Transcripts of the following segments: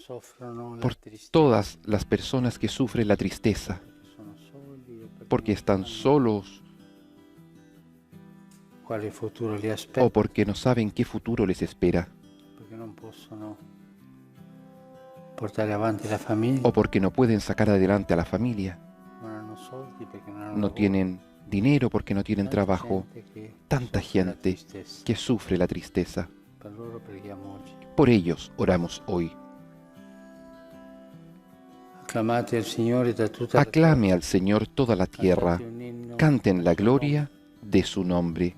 por todas las personas que sufren la tristeza, porque están solos o porque no saben qué futuro les espera, o porque no pueden sacar adelante a la familia, no tienen dinero porque no tienen trabajo. Tanta gente que sufre la tristeza. Por ellos oramos hoy. Aclame al Señor toda la tierra, canten la gloria de su nombre.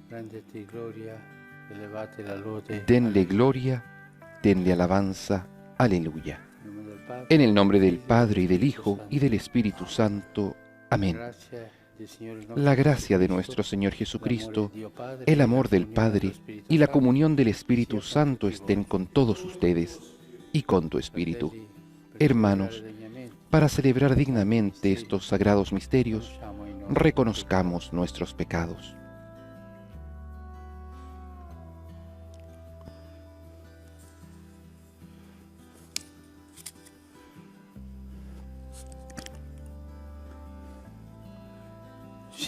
Denle gloria, denle alabanza. Aleluya. En el nombre del Padre, y del Hijo, y del Espíritu Santo. Amén. La gracia de nuestro Señor Jesucristo, el amor del Padre y la comunión del Espíritu Santo estén con todos ustedes y con tu Espíritu. Hermanos, para celebrar dignamente estos sagrados misterios, reconozcamos nuestros pecados.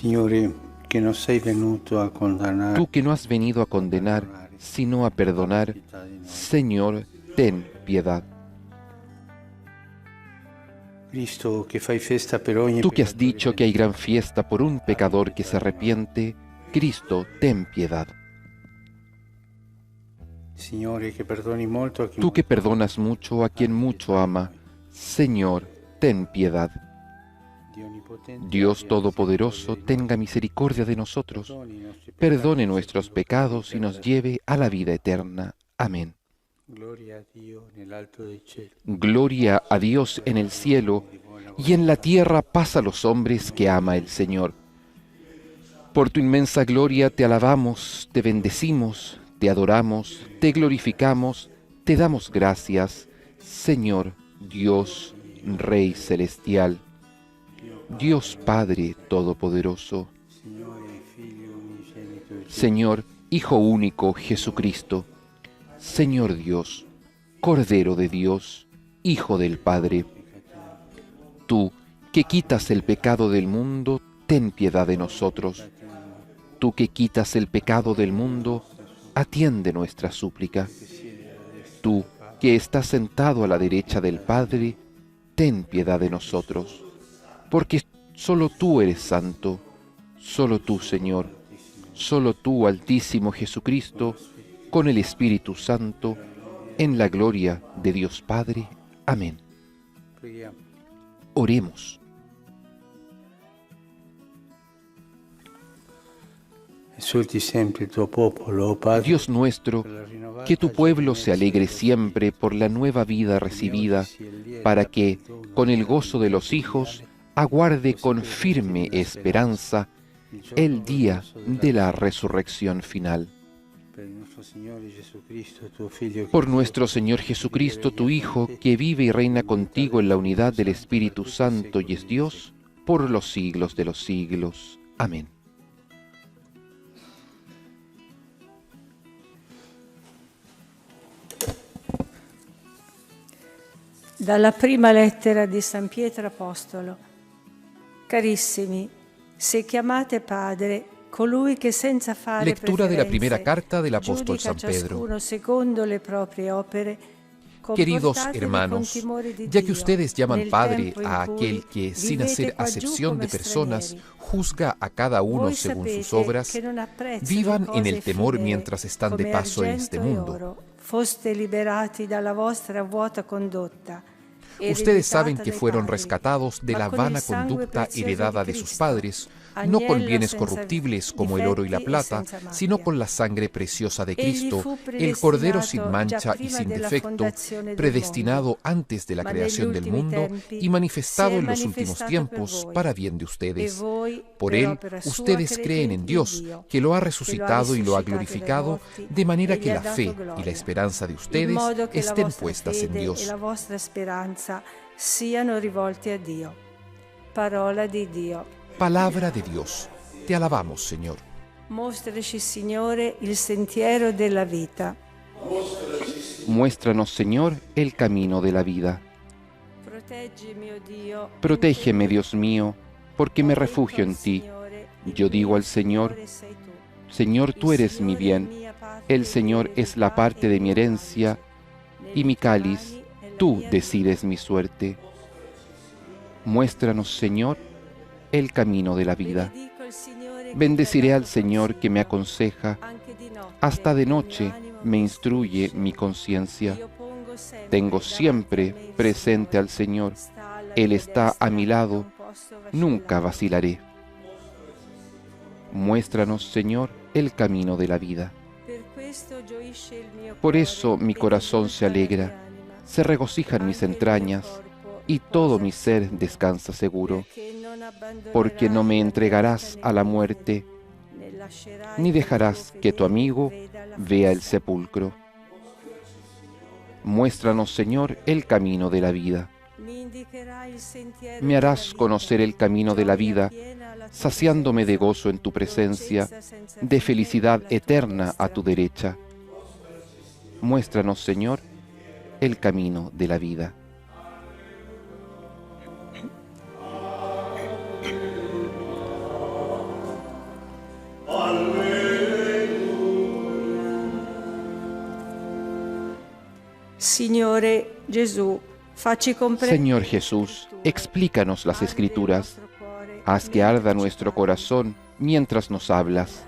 Signore, che non sei venuto a condannare, Tú que no has venido a condenar, sino a perdonar, Señor, ten piedad. Cristo, che fai festa per ogni Tú que has dicho que hay gran fiesta por un pecador que se arrepiente, Cristo, ten piedad. Signore, che perdoni molto a chi Tú que perdonas mucho a quien mucho ama, Señor, ten piedad. Dios Todopoderoso, tenga misericordia de nosotros, perdone nuestros pecados y nos lleve a la vida eterna. Amén. Gloria a Dios en el cielo, y en la tierra paz a los hombres que ama el Señor. Por tu inmensa gloria te alabamos, te bendecimos, te adoramos, te glorificamos, te damos gracias, Señor, Dios, Rey celestial. Dios Padre Todopoderoso, Señor, Hijo único Jesucristo, Señor Dios, Cordero de Dios, Hijo del Padre. Tú, que quitas el pecado del mundo, ten piedad de nosotros. Tú que quitas el pecado del mundo, atiende nuestra súplica. Tú, que estás sentado a la derecha del Padre, ten piedad de nosotros. Porque solo tú eres santo, solo tú, Señor, solo tú, Altísimo Jesucristo, con el Espíritu Santo, en la gloria de Dios Padre. Amén. Oremos. Dios nuestro, que tu pueblo se alegre siempre por la nueva vida recibida, para que, con el gozo de los hijos, aguarde con firme esperanza el día de la resurrección final. Por nuestro Señor Jesucristo, tu Hijo, que vive y reina contigo en la unidad del Espíritu Santo y es Dios, por los siglos de los siglos. Amén. Dalla prima lettera di San Pietro Apostolo. Carissimi, se chiamate Padre colui che senza fare Lectura de la primera carta del apóstol San Pedro. Secondo le proprie opere, Queridos hermanos, ya que ustedes llaman Padre a aquel que, sin hacer acepción de personas, juzga a cada uno según sus obras, vivan en el temor mientras están de paso en este mundo. Ustedes saben que fueron rescatados de la vana conducta heredada de sus padres, no con bienes corruptibles como el oro y la plata, sino con la sangre preciosa de Cristo, el Cordero sin mancha y sin defecto, predestinado antes de la creación del mundo y manifestado en los últimos tiempos para bien de ustedes. Por Él, ustedes creen en Dios, que lo ha resucitado y lo ha glorificado, de manera que la fe y la esperanza de ustedes estén puestas en Dios. Parola di Dio. Palabra de Dios. Te alabamos, Señor. Mostraci, Signore, il sentiero della vita. Mostraci, Muéstranos, Señor, el camino de la vida. Protégeme, Dios mío, porque me refugio en ti. Yo digo al Señor, Señor, tú eres mi bien. El Señor es la parte de mi herencia y mi cáliz. Tú decides mi suerte. Muéstranos, Señor, el camino de la vida. Bendeciré al Señor que me aconseja. Hasta de noche me instruye mi conciencia. Tengo siempre presente al Señor. Él está a mi lado. Nunca vacilaré. Muéstranos, Señor, el camino de la vida. Por eso mi corazón se alegra, se regocijan mis entrañas, y todo mi ser descansa seguro, porque no me entregarás a la muerte, ni dejarás que tu amigo vea el sepulcro. Muéstranos, Señor, el camino de la vida. Me harás conocer el camino de la vida, saciándome de gozo en tu presencia, de felicidad eterna a tu derecha. Muéstranos, Señor, el camino de la vida. Signore Gesù, facci comprendere. Señor Jesús, explícanos las Escrituras. Haz que arda nuestro corazón mientras nos hablas.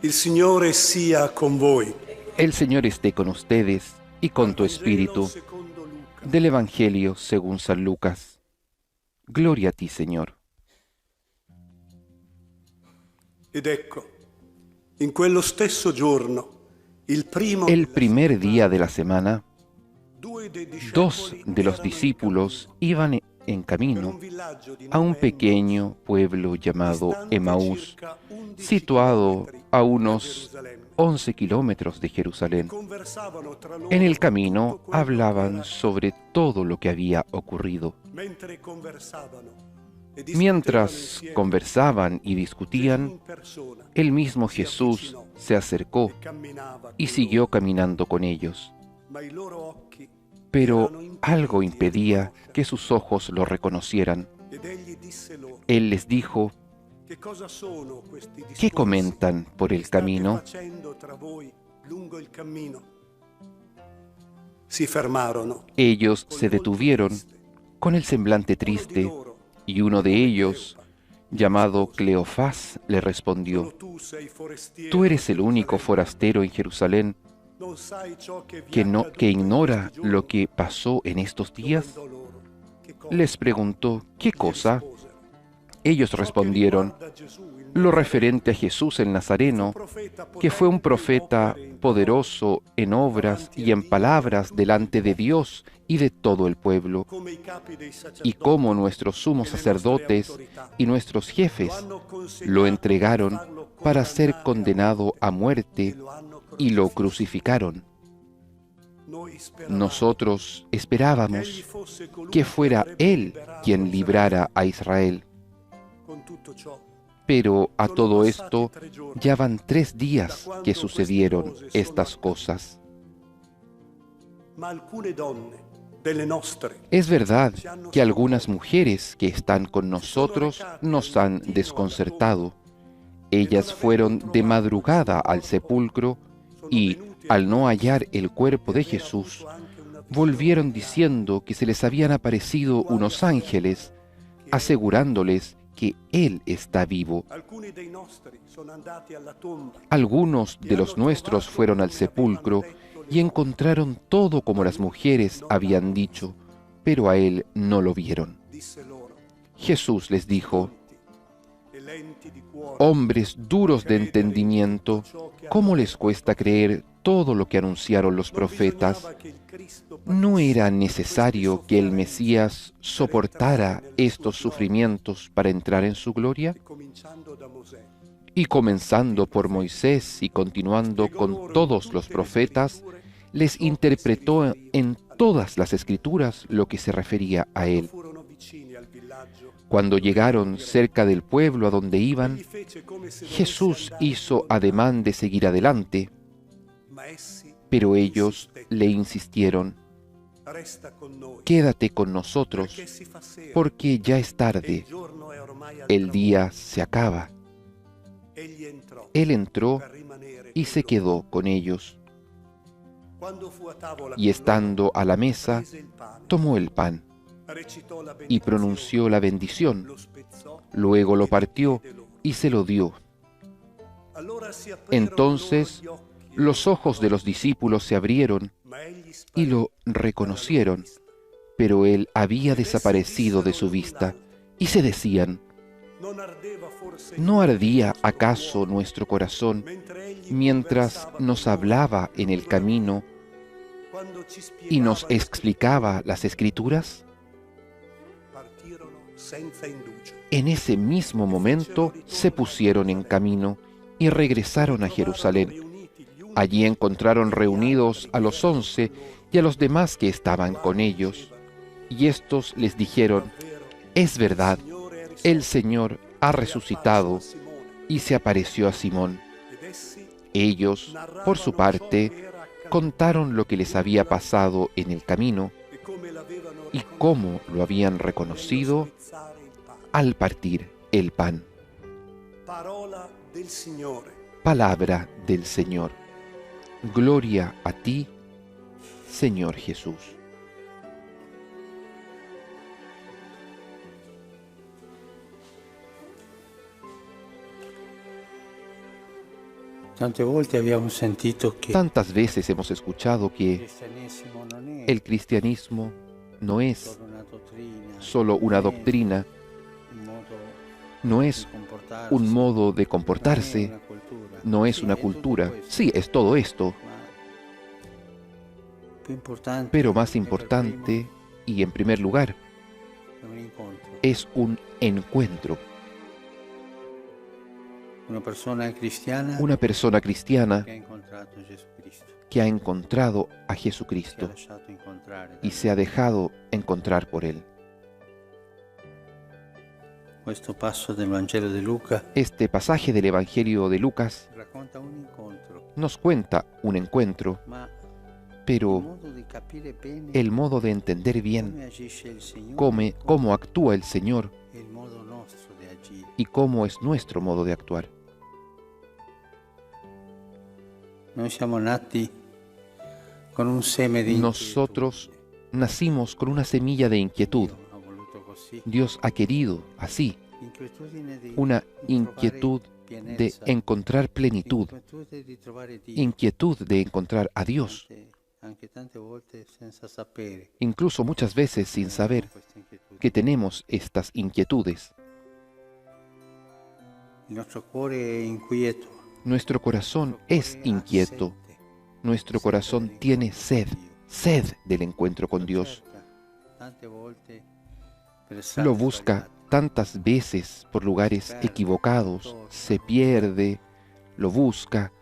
Il Signore sia con voi. El Señor esté con ustedes y con tu espíritu. Del Evangelio según San Lucas. Gloria a ti, Señor. Ed ecco, in quello stesso giorno, il primer día de la semana, dos de los discípulos iban en camino a un pequeño pueblo llamado Emaús, situado a unos 11 kilómetros de Jerusalén. En el camino hablaban sobre todo lo que había ocurrido. Mientras conversaban y discutían, el mismo Jesús se acercó y siguió caminando con ellos. Pero algo impedía que sus ojos lo reconocieran. Él les dijo: ¿qué comentan por el camino? Ellos se detuvieron con el semblante triste, y uno de ellos, llamado Cleofás, le respondió: ¿tú eres el único forastero en Jerusalén que ignora lo que pasó en estos días? Les preguntó: ¿qué cosa? Ellos respondieron: lo referente a Jesús el Nazareno, que fue un profeta poderoso en obras y en palabras delante de Dios y de todo el pueblo, y cómo nuestros sumos sacerdotes y nuestros jefes lo entregaron para ser condenado a muerte y lo crucificaron. Nosotros esperábamos que fuera Él quien librara a Israel. Pero a todo esto ya van 3 días que sucedieron estas cosas. Es verdad que algunas mujeres que están con nosotros nos han desconcertado. Ellas fueron de madrugada al sepulcro y, al no hallar el cuerpo de Jesús, volvieron diciendo que se les habían aparecido unos ángeles, asegurándoles que Él está vivo. Algunos de los nuestros fueron al sepulcro y encontraron todo como las mujeres habían dicho, pero a Él no lo vieron. Jesús les dijo: hombres duros de entendimiento, ¿cómo les cuesta creer todo lo que anunciaron los profetas? ¿No era necesario que el Mesías soportara estos sufrimientos para entrar en su gloria? Y comenzando por Moisés y continuando con todos los profetas, les interpretó en todas las Escrituras lo que se refería a él. Cuando llegaron cerca del pueblo a donde iban, Jesús hizo ademán de seguir adelante, pero ellos le insistieron: «Quédate con nosotros, porque ya es tarde, el día se acaba». Él entró y se quedó con ellos. Y estando a la mesa, tomó el pan y pronunció la bendición. Luego lo partió y se lo dio. Entonces los ojos de los discípulos se abrieron y lo reconocieron, pero él había desaparecido de su vista, y se decían: ¿no ardía acaso nuestro corazón mientras nos hablaba en el camino y nos explicaba las Escrituras? En ese mismo momento se pusieron en camino y regresaron a Jerusalén. Allí encontraron reunidos a los 11 y a los demás que estaban con ellos. Y estos les dijeron: «Es verdad, el Señor ha resucitado y se apareció a Simón». Ellos, por su parte, contaron lo que les había pasado en el camino y cómo lo habían reconocido al partir el pan. Palabra del Señor. Gloria a ti, Señor Jesús. Tantas veces hemos escuchado que el cristianismo no es solo una doctrina, no es un modo de comportarse, no es una cultura. Sí, es todo esto, pero más importante y en primer lugar, es un encuentro. Una persona cristiana que ha encontrado a Jesucristo y se ha dejado encontrar por Él. Este pasaje del Evangelio de Lucas nos cuenta un encuentro, pero el modo de entender bien cómo actúa el Señor y cómo es nuestro modo de actuar. Nosotros nacimos con una semilla de inquietud. Dios ha querido así, una inquietud de encontrar plenitud, inquietud de encontrar a Dios, incluso muchas veces sin saber que tenemos estas inquietudes. Nuestro corazón es inquieto, nuestro corazón tiene sed del encuentro con Dios. Lo busca tantas veces por lugares equivocados, se pierde, lo busca.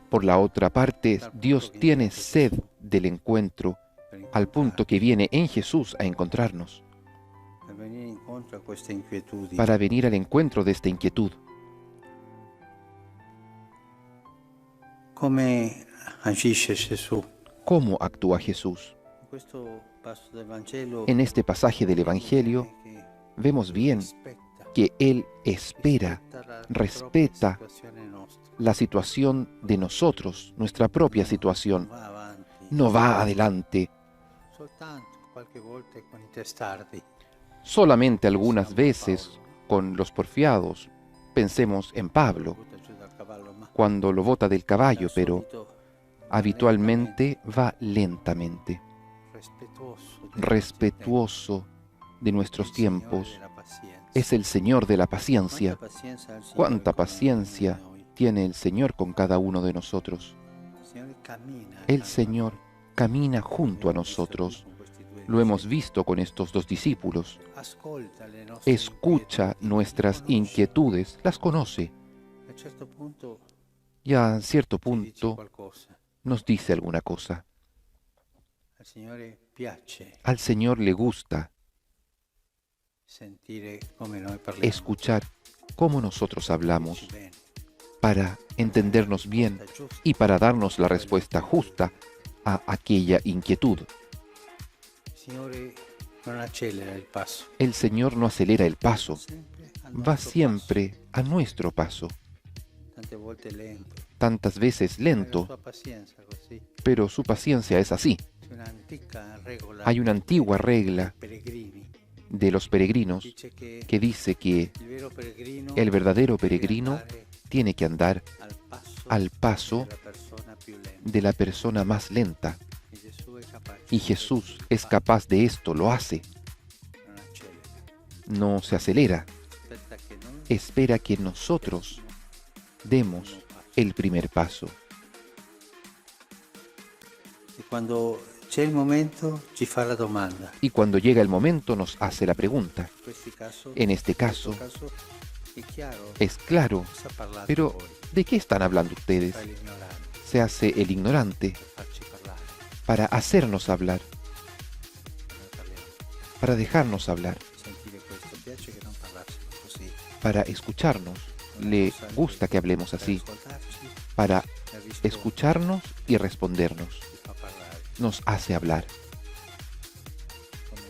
Por la otra parte, Dios tiene sed del encuentro, al punto que viene en Jesús a encontrarnos, para venir al encuentro de esta inquietud. ¿Cómo actúa Jesús? En este pasaje del Evangelio vemos bien que Él espera, respeta la situación de nosotros, nuestra propia situación. No va adelante. Solamente algunas veces con los porfiados. Pensemos en Pablo, cuando lo bota del caballo, pero habitualmente va lentamente, respetuoso de nuestros tiempos. Es el Señor de la paciencia. ¿Cuánta paciencia tiene el Señor con cada uno de nosotros? El Señor camina junto a nosotros. Lo hemos visto con estos dos discípulos. Escucha nuestras inquietudes, las conoce. y a cierto ci dice punto qualcosa. nos dice alguna cosa. Al Signore piace Al Señor le gusta sentire come noi parliamo. escuchar cómo nosotros hablamos Dici bene. para entendernos bien y para darnos la respuesta justa a aquella inquietud. Il Signore non accelera il passo. El Señor no acelera el paso, Sempre al va nostro siempre a nuestro paso, passo. Tante volte lento. tantas veces La lento, sua pazienza così. pero su paciencia es así. C'è un'antica regola Hay una antigua regla dei pellegrini. de los peregrinos Dice che que dice que il vero peregrino el verdadero deve peregrino andare tiene que andar al passo al paso della persona più lenta. de la persona más lenta. E Gesù è capace Y Jesús es capaz de esto, lo hace, non accelera. no se acelera, Aspetta che noi espera que nosotros demos el primer paso. e quando c'è il momento ci fa la domanda. Y cuando llega el momento nos hace la pregunta. In En este caso è chiaro es claro, cosa parlate pero voi. ¿de qué están hablando ustedes? Fa l'ignorante Se hace el ignorante per farci parlare. para hacernos hablar, Noi parliamo. para dejarnos hablar, Sentire questo piace che non parlassimo così. para escucharnos. Le gusta que hablemos Per así, ascoltarci para e rispondere, escucharnos y respondernos. ci fa parlare. Nos hace hablar, Come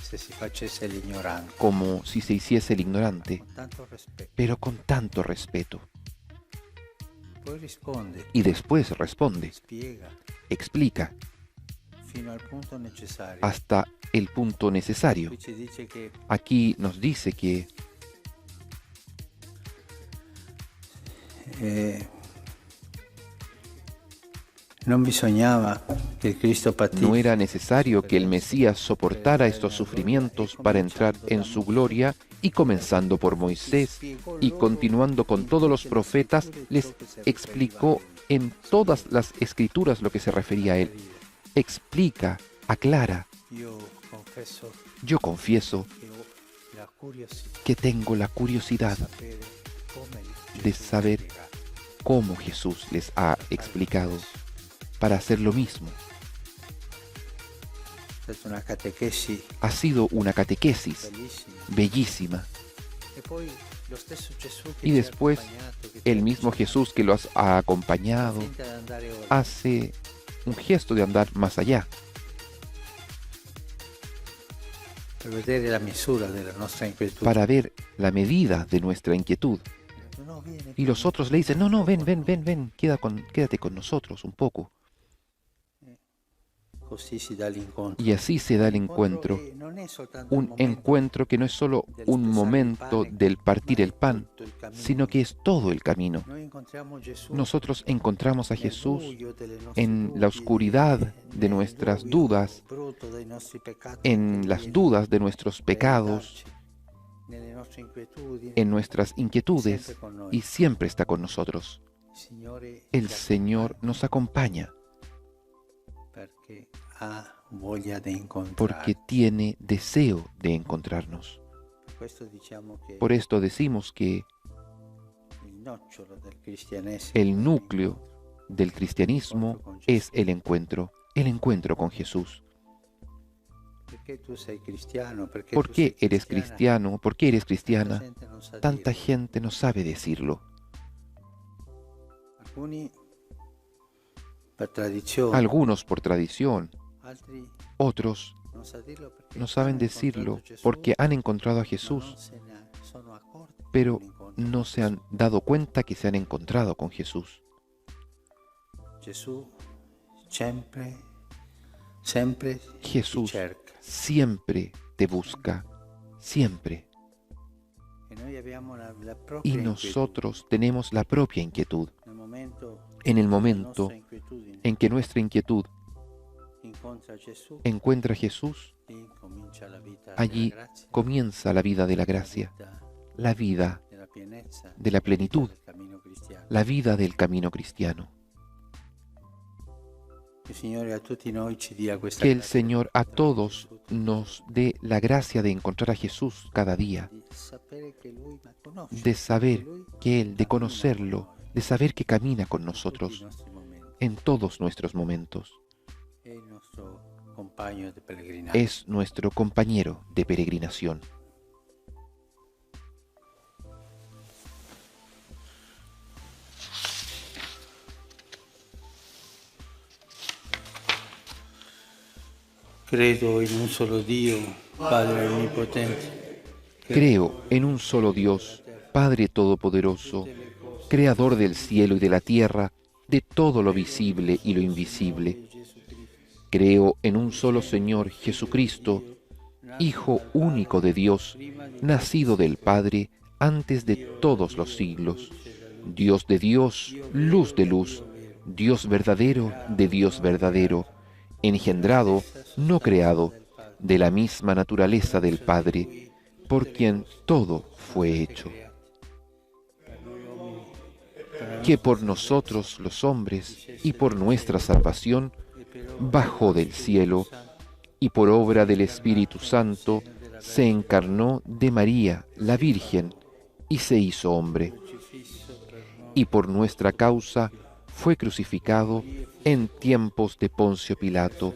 se si facesse l'ignorante. como si se hiciese el ignorante, Con tanto rispetto. pero con tanto respeto. Poi risponde, Y después responde, spiega explica, fino al punto necessario. hasta el punto necesario. Qui ci dice che Aquí nos dice que non bisognava che il Cristo patisse. no era necesario que el Mesías soportara estos sufrimientos para entrar en su gloria, y comenzando por Moisés y continuando con todos los profetas, les explicó en todas las escrituras lo que se refería a él. Explica, aclara. Yo confieso Che ho la curiosità que tengo la curiosidad di sapere come de Gesù saber spiega. cómo Jesús les ha explicado para hacer lo mismo. È stata una catechesi Ha sido una catequesis bellissima. bellísima. E poi lo stesso Gesù che Y ci ha después accompagnato, che ci el ha mismo accompagnato, Jesús que los ha acompañado finta di andare oltre. hace un gesto de andar más allá Per vedere la misura della nostra inquietudine. para ver la medida de nuestra inquietud. No, viene, Y los otros le dicen, no, no, ven, ven, ven, ven, quédate con nosotros un poco. così si dà l'incontro. Y así se da el encuentro, Non è soltanto un encuentro que no es solo un momento del partir el pan, sino que es todo el camino. Noi incontriamo Gesù Nosotros encontramos a nel Jesús buio delle nostre en la dubbi, oscuridad de nel nuestras buio dudas, brutto dei nostri peccati, en las dudas de nuestros pecados, nelle nostre inquietudini, en nuestras inquietudes, sempre con noi. y siempre está con nosotros. Signore El ci Señor nos acompaña perché ha voglia di incontrare. porque tiene deseo de encontrarnos. Per questo diciamo che Por esto decimos que il nocciolo del cristianesimo el núcleo del cristianismo es el encuentro con Jesús. perché tu sei cristiano, perché ¿Por tu sei qué eres cristiano? ¿Por qué eres Tanta cristiana? gente non sa Tanta dirlo. gente no sabe decirlo. Alcuni per tradizione, Algunos por tradición, altri otros non sa dirlo perché no saben hanno decirlo incontrato Gesù, porque han encontrado a ma Jesús, non se ne sono accorti che pero hanno incontrato no se han dado cuenta que se han encontrado con Jesús. Gesù sempre ti Jesús cerca. siempre te busca, siempre. E noi abbiamo la propria Y inquietudine. nosotros tenemos la propia inquietud. Nel momento En el la momento nostra inquietudine en que nuestra inquietud incontra Gesù, encuentra a Jesús, lì comincia la vita allí della grazia, comienza la vida de la gracia, la vida della pienezza, de la plenitud, del cammino cristiano. la vida del camino cristiano. Que il Signore a tutti noi ci dia questa Que el grazia Señor a di todos incontrare nos dé la gracia de encontrar a Jesús cada día, Gesù, di sapere che Lui mi conosce, de saber che Lui que Él, de cammina conocerlo, con noi. de saber que camina con nosotros en todos nuestros momentos. Es nuestro compañero de peregrinación. Credo in un solo Dio, Padre Onnipotente. Creo en un solo Dios, Padre Todopoderoso, Creador del cielo y de la tierra, de todo lo visible y lo invisible. Creo en un solo Señor Jesucristo, Hijo único de Dios, nacido del Padre antes de todos los siglos, Dios de Dios, luz de luz, Dios verdadero de Dios verdadero, engendrado, no creado, de la misma naturaleza del Padre, por quien todo fue hecho. Que por nosotros los hombres y por nuestra salvación bajó del cielo y por obra del Espíritu Santo se encarnó de María, la Virgen, y se hizo hombre. Y por nuestra causa fue crucificado en tiempos de Poncio Pilato,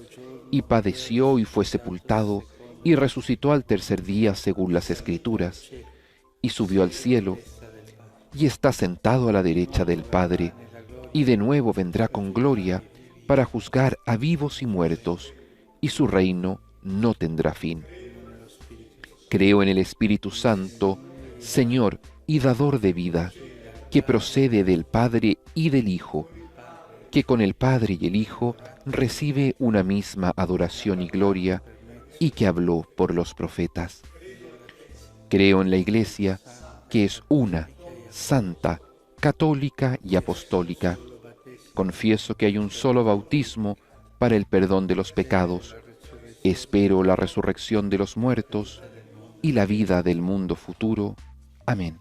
y padeció y fue sepultado, y resucitó al tercer día según las Escrituras, y subió al cielo, y está sentado a la derecha del Padre, y de nuevo vendrá con gloria para juzgar a vivos y muertos, y su reino no tendrá fin. Creo en el Espíritu Santo, Señor y dador de vida, que procede del Padre y del Hijo, que con el Padre y el Hijo recibe una misma adoración y gloria, y que habló por los profetas. Creo en la Iglesia, que es una, santa, católica y apostólica. Confieso que hay un solo bautismo para el perdón de los pecados. Espero la resurrección de los muertos y la vida del mundo futuro. Amén.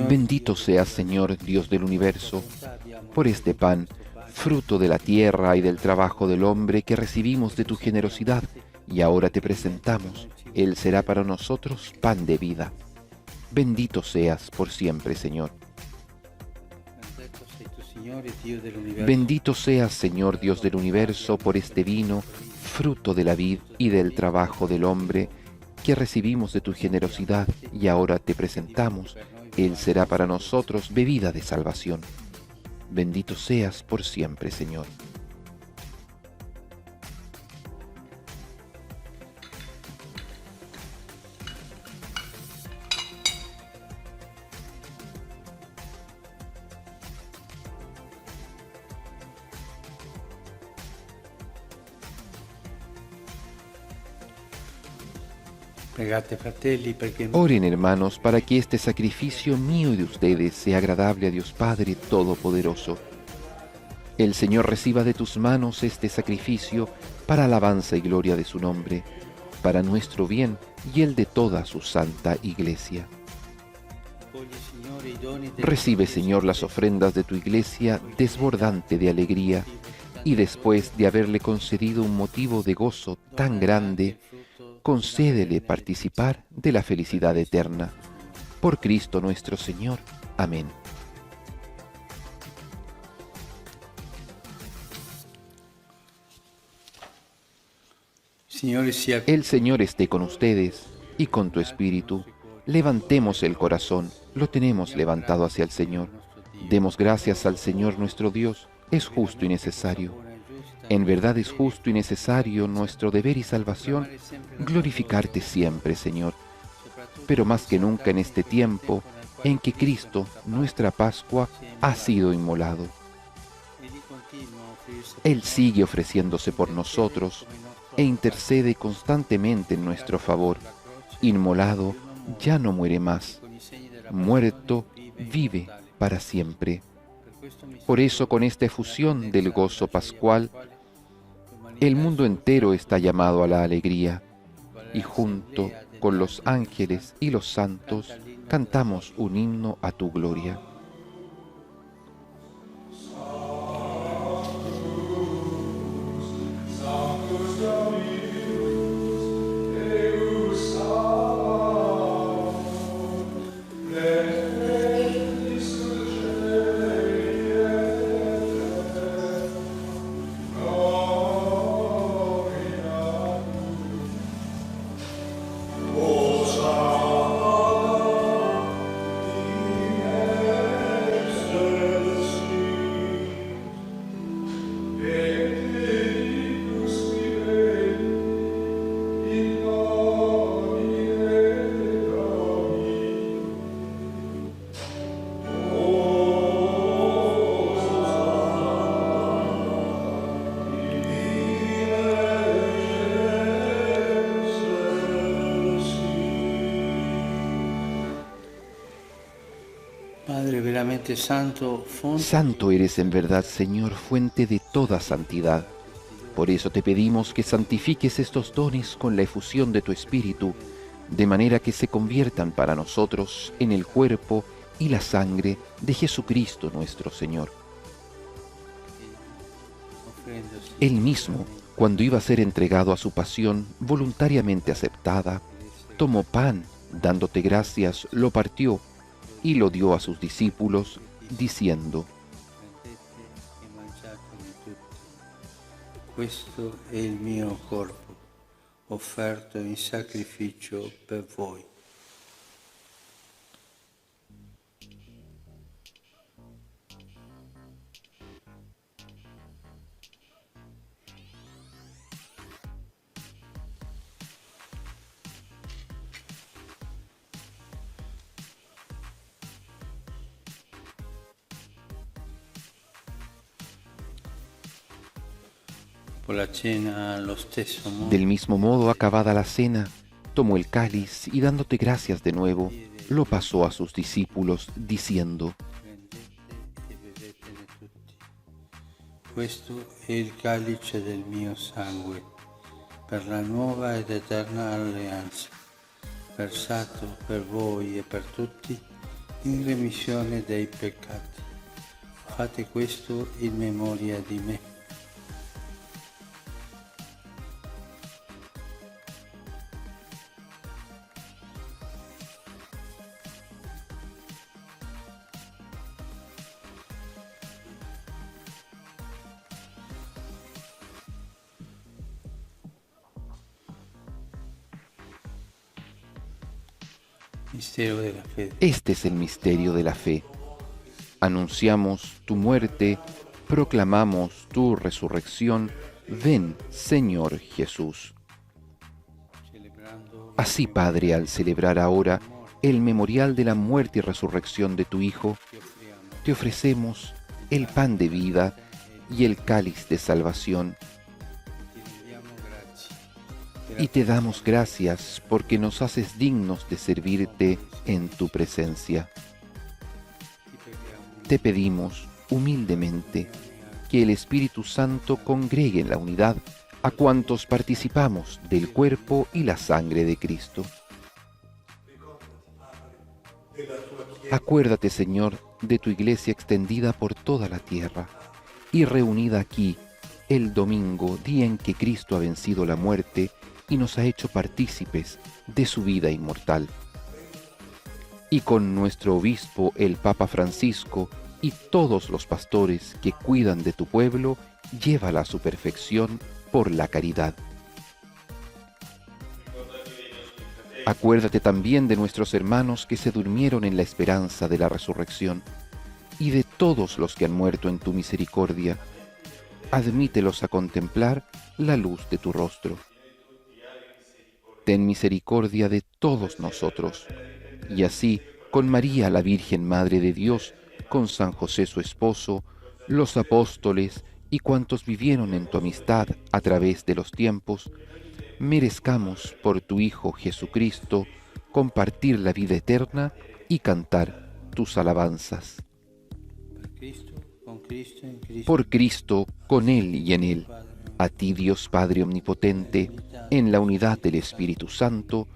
Bendito seas, Señor, Dios del universo, por este pan, fruto de la tierra y del trabajo del hombre que recibimos de tu generosidad, y ahora te presentamos. Él será para nosotros pan de vida. Bendito seas por siempre, Señor. Bendito seas, Señor, Dios del universo, por este vino, fruto de la vid y del trabajo del hombre, que recibimos de tu generosidad, y ahora te presentamos. Él será para nosotros bebida de salvación. Bendito seas por siempre, Señor. Oren, hermanos, para que este sacrificio mío y de ustedes sea agradable a Dios Padre Todopoderoso. El Señor reciba de tus manos este sacrificio para alabanza y gloria de su nombre, para nuestro bien y el de toda su santa Iglesia. Recibe, Señor, las ofrendas de tu Iglesia desbordante de alegría, y después de haberle concedido un motivo de gozo tan grande, concédele participar de la felicidad eterna. Por Cristo nuestro Señor. Amén. El Señor esté con ustedes y con tu espíritu. Levantemos el corazón, lo tenemos levantado hacia el Señor. Demos gracias al Señor nuestro Dios, es justo y necesario. En verdad es justo y necesario, nuestro deber y salvación, glorificarte siempre, Señor, pero más que nunca en este tiempo en que Cristo, nuestra Pascua, ha sido inmolado. Él sigue ofreciéndose por nosotros e intercede constantemente en nuestro favor. Inmolado, ya no muere más. Muerto, vive para siempre. Por eso, con esta efusión del gozo pascual, el mundo entero está llamado a la alegría, y junto con los ángeles y los santos cantamos un himno a tu gloria. Padre veramente santo, Santo eres en verdad, Señor, fuente de toda santidad. Por eso te pedimos que santifiques estos dones con la efusión de tu Espíritu, de manera que se conviertan para nosotros en el cuerpo y la sangre de Jesucristo nuestro Señor. Él mismo, cuando iba a ser entregado a su pasión voluntariamente aceptada, tomó pan, dándote gracias, lo partió y lo dio a sus discípulos, diciendo: questo è il mio corpo, offerto in sacrificio per voi. Del mismo modo, acabada la cena, tomó el cáliz y dándote gracias de nuevo, lo pasó a sus discípulos, diciendo: Questo è il calice del mio sangue, per la nuova ed eterna alleanza, versato per voi e per tutti in remissione dei peccati. Fate questo in memoria di me. Este es el misterio de la fe. Anunciamos tu muerte, proclamamos tu resurrección. Ven, Señor Jesús. Así, Padre, al celebrar ahora el memorial de la muerte y resurrección de tu Hijo, te ofrecemos el pan de vida y el cáliz de salvación. Y te damos gracias porque nos haces dignos de servirte en tu presencia. Te pedimos humildemente que el Espíritu Santo congregue en la unidad a cuantos participamos del cuerpo y la sangre de Cristo. Acuérdate, Señor, de tu Iglesia extendida por toda la tierra y reunida aquí el domingo, día en que Cristo ha vencido la muerte y nos ha hecho partícipes de su vida inmortal. Y con nuestro obispo, el Papa Francisco, y todos los pastores que cuidan de tu pueblo, llévala a su perfección por la caridad. Acuérdate también de nuestros hermanos que se durmieron en la esperanza de la resurrección, y de todos los que han muerto en tu misericordia. Admítelos a contemplar la luz de tu rostro. ten misericordia de todos nosotros. Y así, con María, la Virgen Madre de Dios, con San José su esposo, los apóstoles y cuantos vivieron en tu amistad a través de los tiempos, merezcamos por tu Hijo Jesucristo compartir la vida eterna y cantar tus alabanzas. Por Cristo, con Él y en Él, a ti Dios Padre Omnipotente, en la unidad del Espíritu Santo,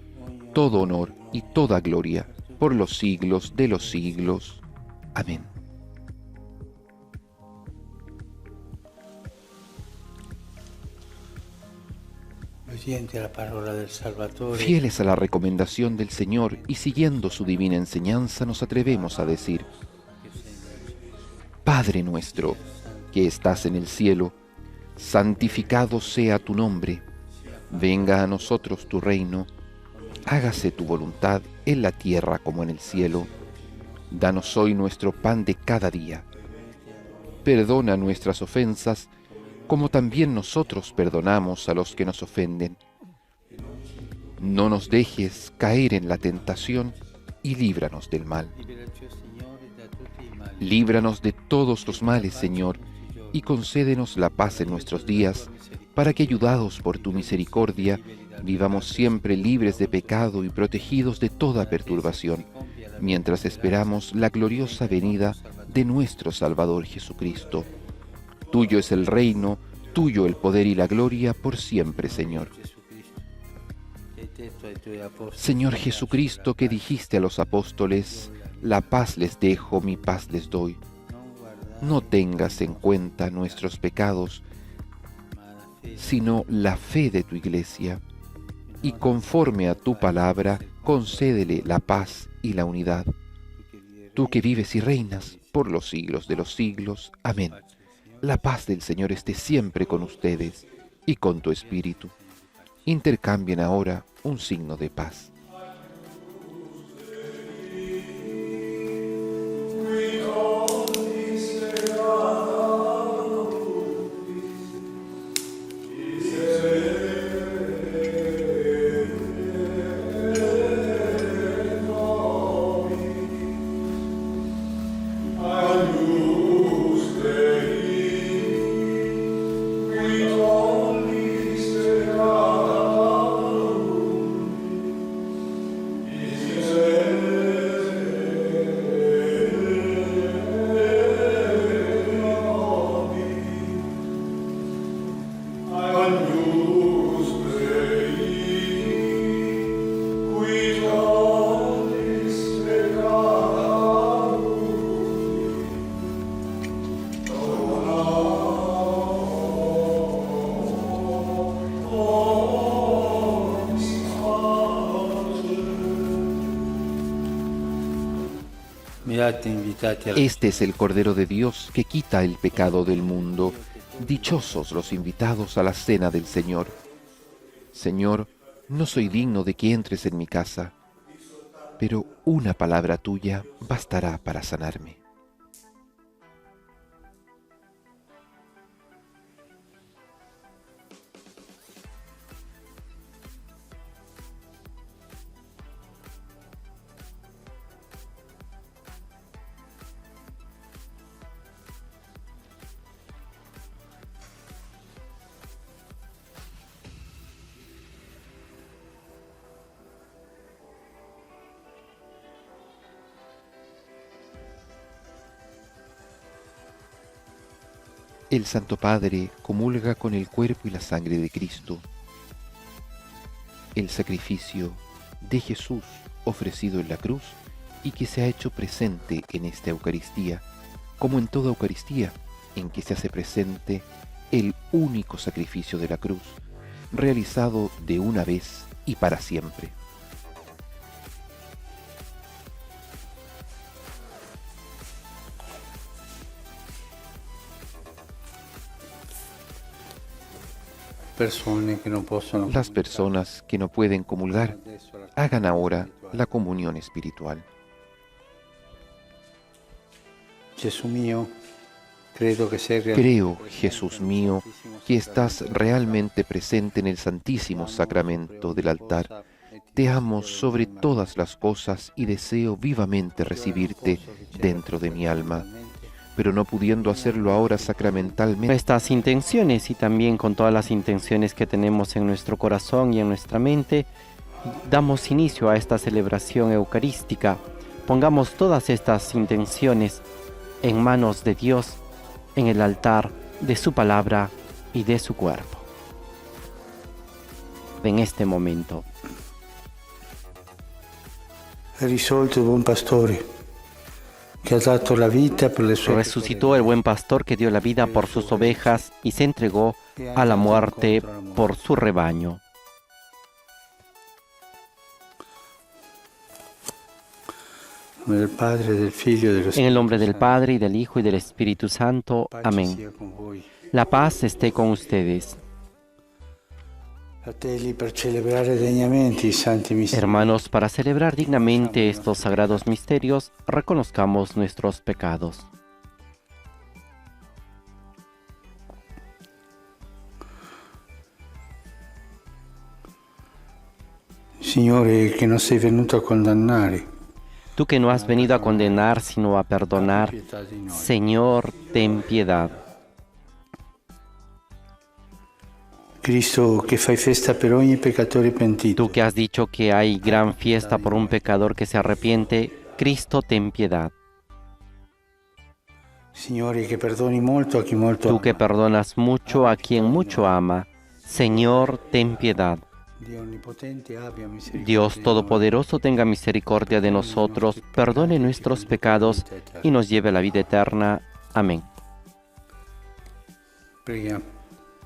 todo honor y toda gloria por los siglos de los siglos. Amén. Fieles a la recomendación del Señor y siguiendo su divina enseñanza, nos atrevemos a decir: Padre nuestro, que estás en el cielo, santificado sea tu nombre. Venga a nosotros tu reino. Hágase tu voluntad en la tierra como en el cielo. Danos hoy nuestro pan de cada día. Perdona nuestras ofensas, como también nosotros perdonamos a los que nos ofenden. No nos dejes caer en la tentación y líbranos del mal. Líbranos de todos los males, Señor, y concédenos la paz en nuestros días, para que, ayudados por tu misericordia, vivamos siempre libres de pecado y protegidos de toda perturbación, mientras esperamos la gloriosa venida de nuestro Salvador Jesucristo. Tuyo es el reino, tuyo el poder y la gloria por siempre, Señor. Señor Jesucristo, que dijiste a los apóstoles: la paz les dejo, mi paz les doy. No tengas en cuenta nuestros pecados, sino la fe de tu Iglesia, y conforme a tu palabra, concédele la paz y la unidad. Tú que vives y reinas por los siglos de los siglos. Amén. La paz del Señor esté siempre con ustedes y con tu espíritu. Intercambien ahora un signo de paz. Este es el Cordero de Dios que quita el pecado del mundo. Dichosos los invitados a la cena del Señor. Señor, no soy digno de que entres en mi casa, pero una palabra tuya bastará para sanarme. El Santo Padre comulga con el cuerpo y la sangre de Cristo. El sacrificio de Jesús ofrecido en la cruz y que se ha hecho presente en esta Eucaristía, como en toda Eucaristía en que se hace presente el único sacrificio de la cruz, realizado de una vez y para siempre. Las personas que no pueden comulgar, hagan ahora la comunión espiritual. Creo, Jesús mío, que estás realmente presente en el Santísimo Sacramento del altar. Te amo sobre todas las cosas y deseo vivamente recibirte dentro de mi alma. Pero no pudiendo hacerlo ahora sacramentalmente, Estas intenciones y también con todas las intenciones que tenemos en nuestro corazón y en nuestra mente, damos inicio a esta celebración eucarística. Pongamos todas estas intenciones en manos de Dios, en el altar de su palabra y de su cuerpo. En este momento. Risolto il buon pastore, che ha dato la vita per le sue Resucitó el buen pastor que dio la vida por sus ovejas y se entregó a la muerte por su rebaño. Nel Padre, del Figlio e dello En el nombre del Spirito Padre, y del Hijo, y del Espíritu Santo. Santo. Pace Amén. sia con voi. La paz esté con ustedes. Fratelli, per celebrare degnamente i santi misteri, Hermanos, para celebrar dignamente estos sagrados misterios, reconozcamos nuestros pecados. Signore, che non sei venuto a condannare, Tú que no has venido a condenar, sino a perdonar, pietà di noi. Señor, ten piedad. Cristo, che fai festa per ogni peccatore pentito, Tú que has dicho que hay gran fiesta por un pecador que se arrepiente, Cristo, ten piedad. Signore, che perdoni molto a chi molto Tú ama. que perdonas mucho a quien mucho ama, Señor, ten piedad. Dio onnipotente abbia misericordia Dios di noi. Todopoderoso tenga misericordia de nosotros, perdone nuestros pecados y nos lleve a la vida eterna. Amén. Preghiamo.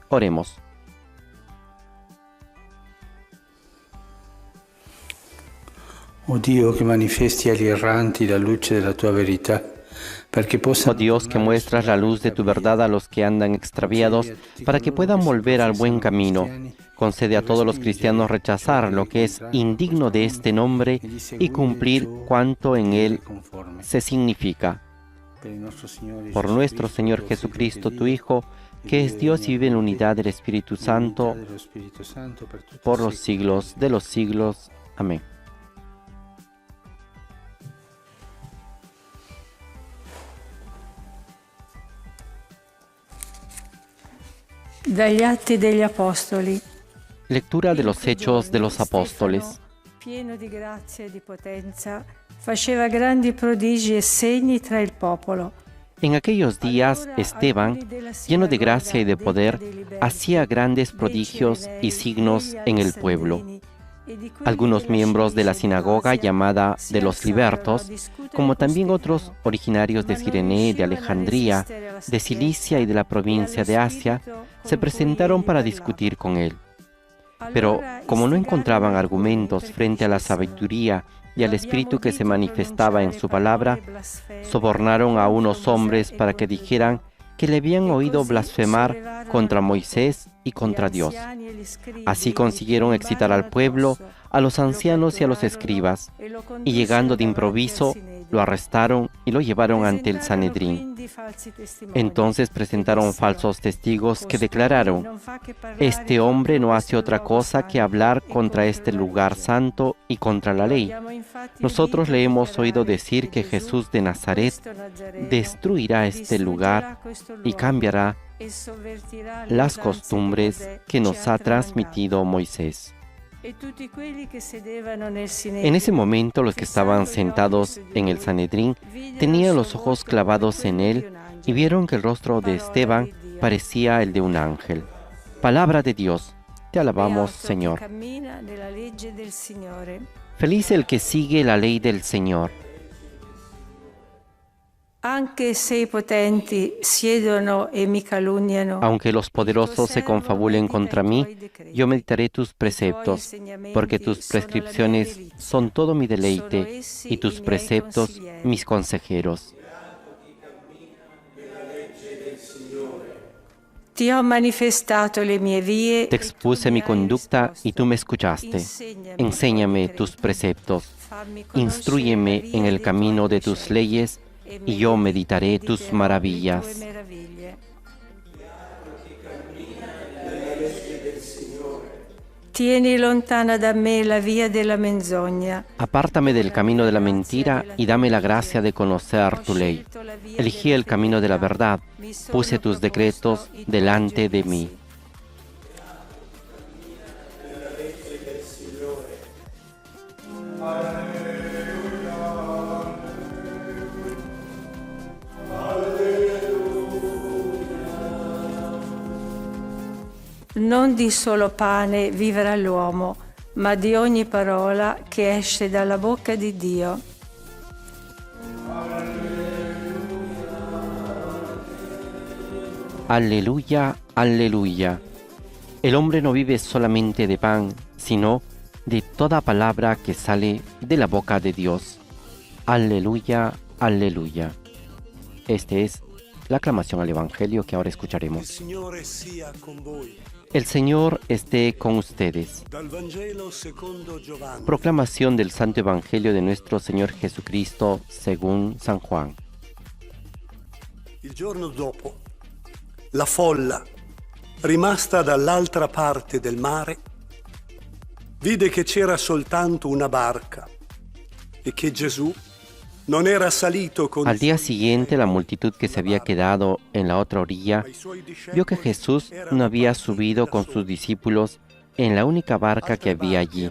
Oremos. O Dio, che manifesti agli erranti la luce della tua verità, perché possano Oh Dios, que muestras la luz de tu verdad a los que andan extraviados, para que puedan volver al buen camino. Concede a todos los cristianos rechazar lo que es indigno de este nombre y cumplir cuanto en él se significa. Por nuestro Señor Jesucristo, tu Hijo, que es Dios y vive en la unidad del Espíritu Santo, por los siglos de los siglos. Amén. Dagli Atti degli Apostoli. Lectura de los Hechos de los Apóstoles. Pieno di grazia e di potenza, faceva grandi prodigi e segni tra il popolo. En aquellos días, Esteban, lleno de gracia y de poder, hacía grandes prodigios y signos en el pueblo. Algunos miembros de la sinagoga llamada de los libertos, como también otros originarios de Cirene, de Alejandría, de Cilicia y de la provincia de Asia, se presentaron para discutir con él. Pero como no encontraban argumentos frente a la sabiduría y al espíritu que se manifestaba en su palabra, sobornaron a unos hombres para que dijeran que le habían oído blasfemar contra Moisés y contra Dios. Así consiguieron excitar al pueblo, a los ancianos y a los escribas, y llegando de improviso, lo arrestaron y lo llevaron ante el Sanedrín. Entonces presentaron falsos testigos que declararon: este hombre no hace otra cosa que hablar contra este lugar santo y contra la ley. Nosotros le hemos oído decir que Jesús de Nazaret destruirá este lugar y cambiará las costumbres que nos ha transmitido Moisés. En ese momento los que estaban sentados en el Sanedrín tenían los ojos clavados en él y vieron que el rostro de Esteban parecía el de un ángel. Palabra de Dios, te alabamos, Señor. Feliz el que sigue la ley del Señor. Anche se i potenti siedono e mi calunniano, Aunque los poderosos se confabulen contra mí, yo meditaré tus preceptos, porque tus prescripciones son todo mi deleite y tus preceptos mis consejeros. ti ho manifestato le mie vie. Te expuse mi conducta y tú me escuchaste. Enséñame tus preceptos, instrúyeme en el camino de tus leyes y yo meditaré tus maravillas. Tieni lontana da me la via della menzogna. Apártame del camino de la mentira y dame la gracia de conocer tu ley. Elegí el camino de la verdad, puse tus decretos delante de mí. Non di solo pane vivrà l'uomo, ma di ogni parola che esce dalla bocca di Dio. Aleluya, aleluya. El hombre no vive solamente de pan, sino de toda palabra que sale de la boca de Dios. Aleluya, aleluya. Esta es la aclamación al Evangelio que ahora escucharemos. Signore sia con voi. El Señor esté con ustedes. Dal Vangelo secondo Giovanni. Proclamación del Santo Evangelio de nuestro Señor Jesucristo según San Juan. Il giorno dopo, la folla, rimasta dall'altra parte del mare, vide che c'era soltanto una barca e che Gesù non era salito con Al día siguiente, la multitud que se había quedado en la otra orilla vio que Jesús no había subido con sus discípulos en la única barca que había allí,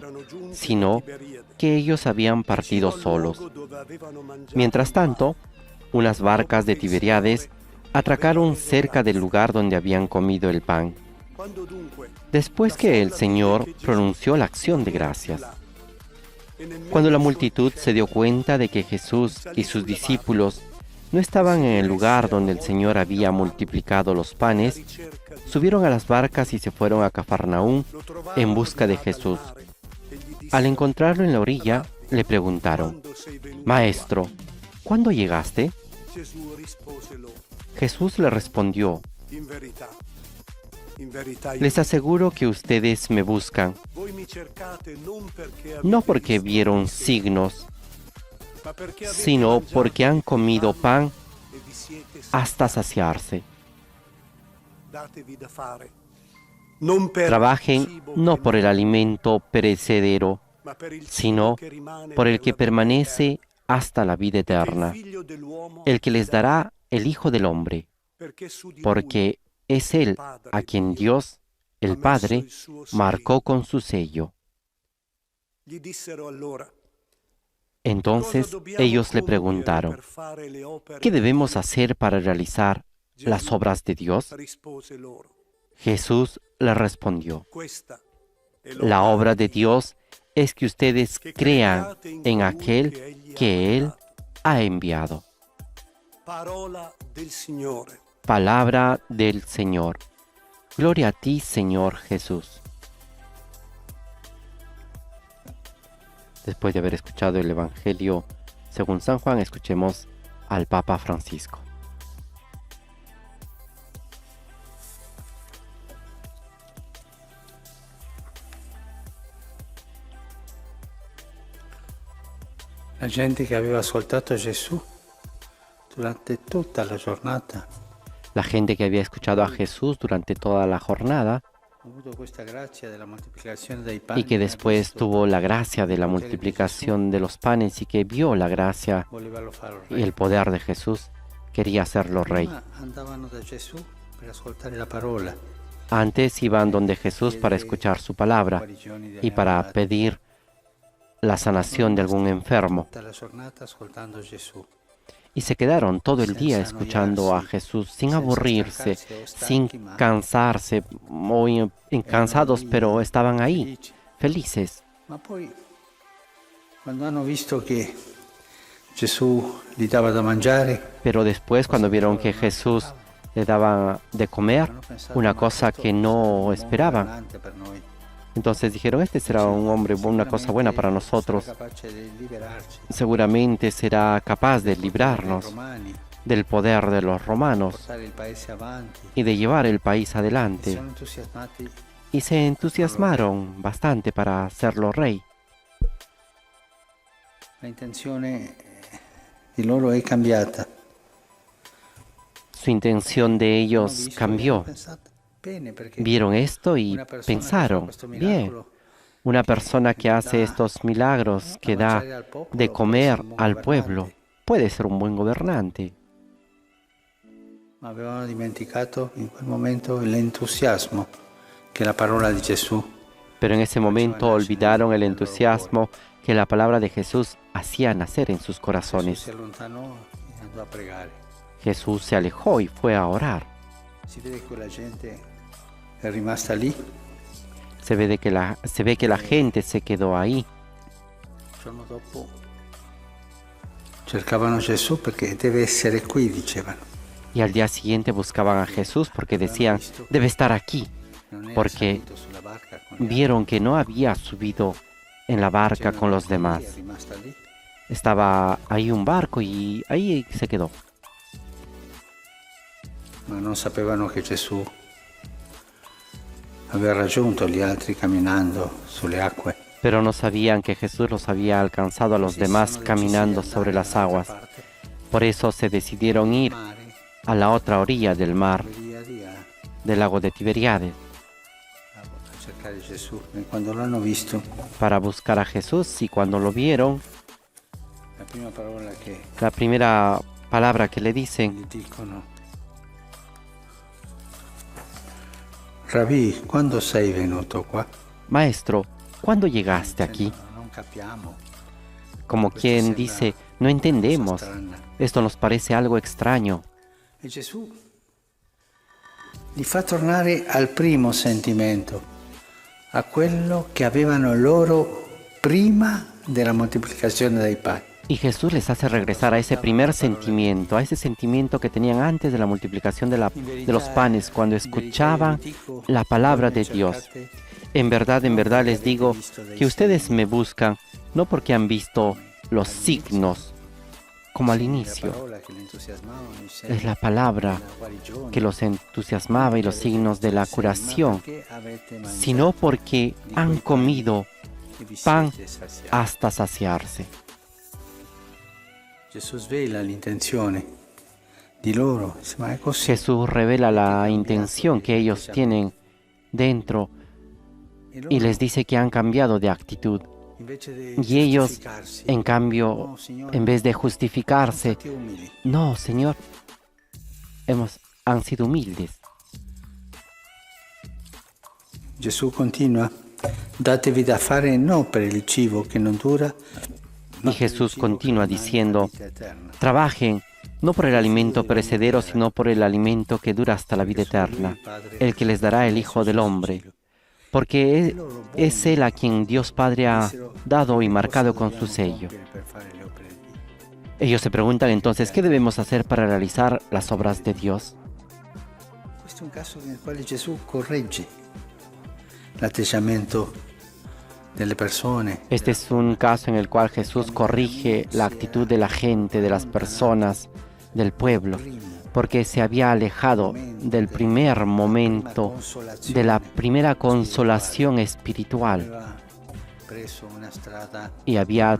sino que ellos habían partido solos. Mientras tanto, unas barcas de Tiberíades atracaron cerca del lugar donde habían comido el pan. Después que el Señor pronunció la acción de gracias, cuando la multitud se dio cuenta de que Jesús y sus discípulos no estaban en el lugar donde el Señor había multiplicado los panes, subieron a las barcas y se fueron a Cafarnaúm en busca de Jesús. Al encontrarlo en la orilla, le preguntaron: Maestro, ¿cuándo llegaste? Jesús le respondió: Les aseguro que ustedes me buscan, no porque vieron signos, sino porque han comido pan hasta saciarse. Trabajen no por el alimento perecedero, sino por el que permanece hasta la vida eterna, el que les dará el Hijo del Hombre, porque es Él a quien Dios, el Padre, marcó con su sello. Entonces ellos le preguntaron: ¿qué debemos hacer para realizar las obras de Dios? Jesús le respondió: la obra de Dios es que ustedes crean en aquel que Él ha enviado. Palabra del Señor. Gloria a ti, Señor Jesús. Después de haber escuchado el Evangelio según San Juan, escuchemos al Papa Francisco. La gente che aveva ascoltato Gesù durante tutta la giornata La gente que había escuchado a Jesús durante toda la jornada y que después tuvo la gracia de la multiplicación de los panes y que vio la gracia y el poder de Jesús, quería hacerlo rey. Antes iban donde Jesús para escuchar su palabra y para pedir la sanación de algún enfermo. Y se quedaron todo el día escuchando a Jesús sin aburrirse, sin cansarse, muy cansados, pero estaban ahí, felices. Pero después, cuando vieron que Jesús le daba de comer, una cosa que no esperaban, entonces dijeron: este será un hombre, una cosa buena para nosotros. Seguramente será capaz de librarnos del poder de los romanos y de llevar el país adelante. Y se entusiasmaron bastante para hacerlo rey. La intenzione di loro è cambiata. Su intención de ellos cambió. Vieron esto y pensaron: bien, Una persona que hace estos milagros, que da de comer al pueblo, puede ser un buen gobernante. Ma avevano dimenticato in quel momento l'entusiasmo che la parola di Gesù. Pero en ese momento olvidaron el entusiasmo que la palabra de Jesús hacía nacer en sus corazones. Si allontanò e andò a pregare. Jesús se alejó y fue a orar. Si vede che quella gente è rimasta lì. Se ve que la gente se quedó ahí. Il giorno dopo cercavano Gesù perché deve essere qui, dicevano. Y al día siguiente buscaban a Jesús porque decían, debe estar aquí, porque vieron que no había subido en la barca con los demás. Estaba ahí un barco y ahí se quedó. Ma non sapevano che Gesù aveva raggiunto gli altri camminando sulle acque. Pero no sabían que Jesús los había alcanzado a los demás caminando sobre las aguas. Por eso se decidieron ir a la otra orilla del mar, del lago de Tiberíades, A cercare Gesù. E quando l'hanno visto, para buscar a Jesús, y cuando lo vieron, la prima palabra que le dicen, gli dicono: Rabbi, quando sei venuto qua? Maestro, ¿cuándo llegaste aquí? Non capiamo. Como quien dice, no entendemos, esto nos parece algo extraño. E Gesù li fa tornare al primo sentimento, a quello che avevano loro prima della moltiplicazione dei pani. Y Jesús les hace regresar a ese primer sentimiento, a ese sentimiento que tenían antes de la multiplicación de los panes, cuando escuchaban la palabra de Dios. En verdad les digo que ustedes me buscan no porque han visto los signos, como al inicio. Es la palabra que los entusiasmaba y los signos de la curación, sino porque han comido pan hasta saciarse. Jesús svela l'intenzione di loro, ma è così. Jesús revela la intención que ellos tienen dentro y les dice que han cambiado de actitud. Y ellos, en cambio, en vez de justificarse, no, Señor, han sido humildes. Gesù continua: datevi da fare non per il cibo che non dura. Y Jesús continúa diciendo, trabajen no por el alimento perecedero, sino por el alimento que dura hasta la vida eterna, el que les dará el Hijo del Hombre, porque es Él a quien Dios Padre ha dado y marcado con su sello. Ellos se preguntan entonces, ¿qué debemos hacer para realizar las obras de Dios? Questo è un caso nel quale Gesù corregge l'atteggiamento delle persone. Este es un caso en el cual Jesús corrige la actitud de la gente, de las personas, del pueblo, porque se había alejado del primer momento, de la primera consolación espiritual, y había